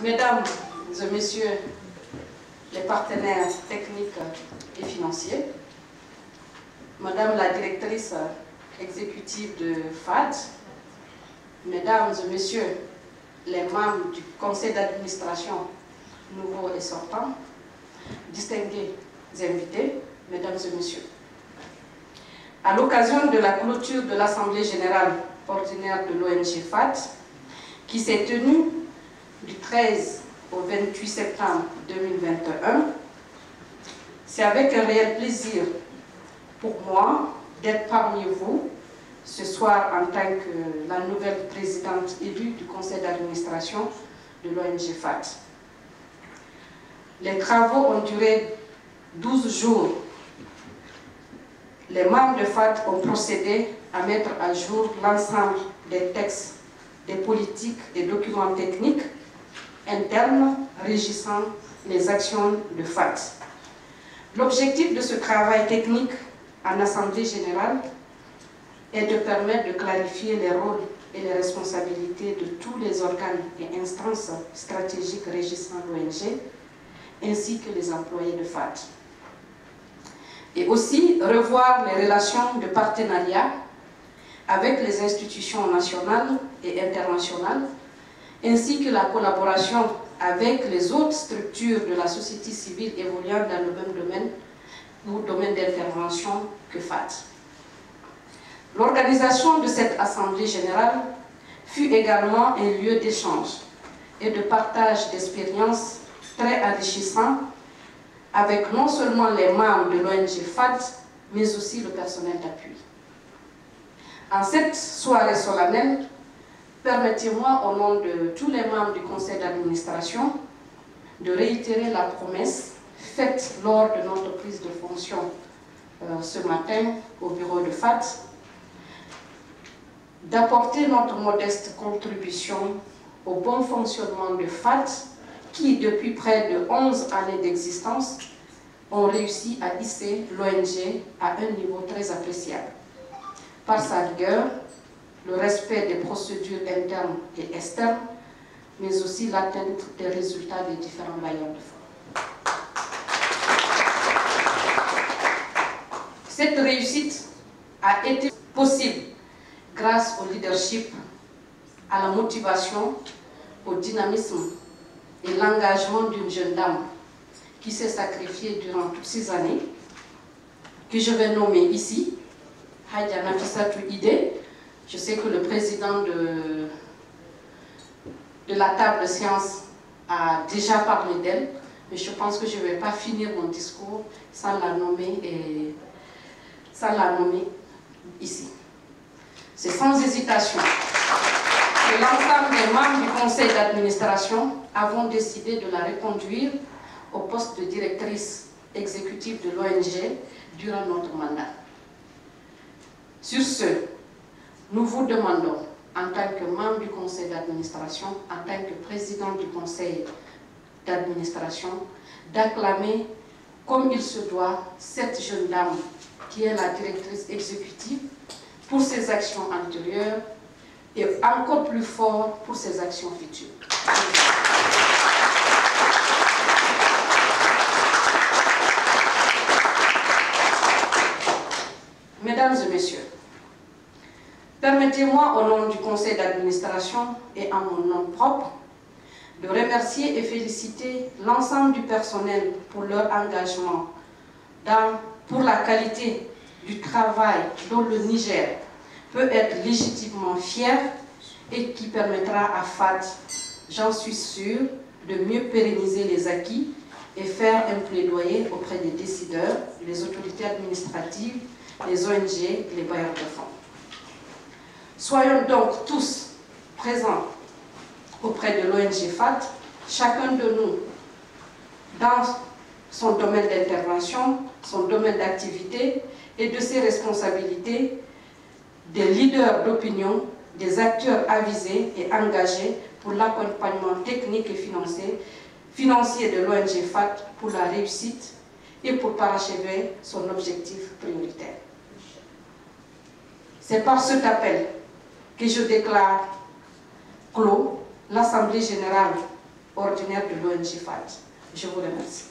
Mesdames et messieurs les partenaires techniques et financiers, Madame la directrice exécutive de FAD, Mesdames et messieurs les membres du conseil d'administration nouveaux et sortants, distingués invités, Mesdames et messieurs. À l'occasion de la clôture de l'Assemblée générale ordinaire de l'ONG FAD, qui s'est tenue du 13 au 28 septembre 2021, c'est avec un réel plaisir pour moi d'être parmi vous ce soir en tant que la nouvelle présidente élue du conseil d'administration de l'ONG FAD. Les travaux ont duré 12 jours. Les membres de FAD ont procédé à mettre à jour l'ensemble des textes, des politiques et documents techniques internes régissant les actions de FAD. L'objectif de ce travail technique en Assemblée générale est de permettre de clarifier les rôles et les responsabilités de tous les organes et instances stratégiques régissant l'ONG, ainsi que les employés de FAD. Et aussi revoir les relations de partenariat avec les institutions nationales et internationales, ainsi que la collaboration avec les autres structures de la société civile évoluant dans le même domaine ou domaine d'intervention que FAD. L'organisation de cette Assemblée générale fut également un lieu d'échange et de partage d'expériences très enrichissant avec non seulement les membres de l'ONG FAD, mais aussi le personnel d'appui. En cette soirée solennelle, permettez-moi, au nom de tous les membres du conseil d'administration, de réitérer la promesse faite lors de notre prise de fonction ce matin au bureau de FAD, d'apporter notre modeste contribution au bon fonctionnement de FAD, qui, depuis près de 11 années d'existence, ont réussi à hisser l'ONG à un niveau très appréciable, par sa rigueur, le respect des procédures internes et externes, mais aussi l'atteinte des résultats des différents bailleurs de fonds. Cette réussite a été possible grâce au leadership, à la motivation, au dynamisme et l'engagement d'une jeune dame qui s'est sacrifiée durant toutes ces années, que je vais nommer ici, Hadja Nafissatou Idé. Je sais que le président de la table de science a déjà parlé d'elle, mais je pense que je ne vais pas finir mon discours sans la nommer ici. C'est sans hésitation que l'ensemble des membres du conseil d'administration avons décidé de la reconduire au poste de directrice exécutive de l'ONG durant notre mandat. Sur ce, nous vous demandons, en tant que membre du conseil d'administration, en tant que président du conseil d'administration, d'acclamer comme il se doit cette jeune dame qui est la directrice exécutive pour ses actions antérieures et encore plus fort pour ses actions futures. Mesdames et messieurs, permettez-moi au nom du conseil d'administration et en mon nom propre de remercier et féliciter l'ensemble du personnel pour leur engagement pour la qualité du travail dont le Niger peut être légitimement fier et qui permettra à FAD, j'en suis sûre, de mieux pérenniser les acquis et faire un plaidoyer auprès des décideurs, les autorités administratives, les ONG et les bailleurs de fonds. Soyons donc tous présents auprès de l'ONG FAD, chacun de nous dans son domaine d'intervention, son domaine d'activité et de ses responsabilités, des leaders d'opinion, des acteurs avisés et engagés pour l'accompagnement technique et financier de l'ONG FAD pour la réussite et pour parachever son objectif prioritaire. C'est par cet appel que je déclare clos l'Assemblée générale ordinaire de l'ONG FAD. Je vous remercie.